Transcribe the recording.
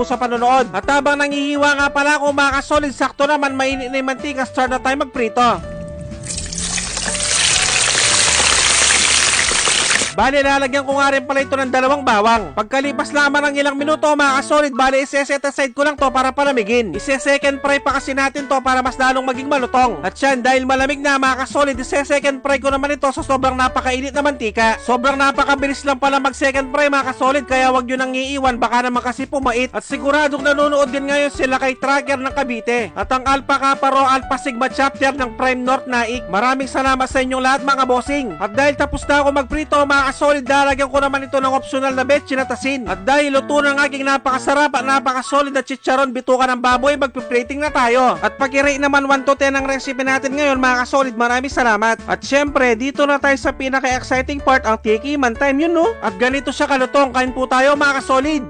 sa panonood. At habang nangihiwa nga pala ako mga kasolid, sakto naman mainit na yung mantika, start na tayo magprito. Bale, lalagyan ko nga rin pala ito ng 2 bawang. Pagkalipas naman ng ilang minuto mga kasolid, bale iseset aside ko lang to para palamigin. Ise-second fry pa kasi natin to para mas lalong maging malutong. At yan, dahil malamig na mga kasolid, ise-second fry ko naman ito sa sobrang napakainit na mantika. Sobrang napakabilis lang pala mag-second fry mga kasolid, kaya wag nyo nang iiwan, baka naman kasi pumait. At siguradong nanonood din ngayon sila kay Tracker ng Cavite at ang Alpha Kappa Rho Alpha Sigma Chapter ng Prime North Naik. Maraming salamat sa inyong lahat mga bossing. At dahil tapos na ako magprito mga kasolid, lalagyan ko naman ito ng optional na betchin at asin. At dahil luto ng aking napakasarap at napakasolid na chicharon bituka ng baboy, magpiplating na tayo. At pag-rate naman 1 to 10 ang recipe natin ngayon mga kasolid, maraming salamat. At syempre, dito na tayo sa pinaka-exciting part, ang tikiman time, yun no? At ganito siya kalutong, kain po tayo mga kasolid.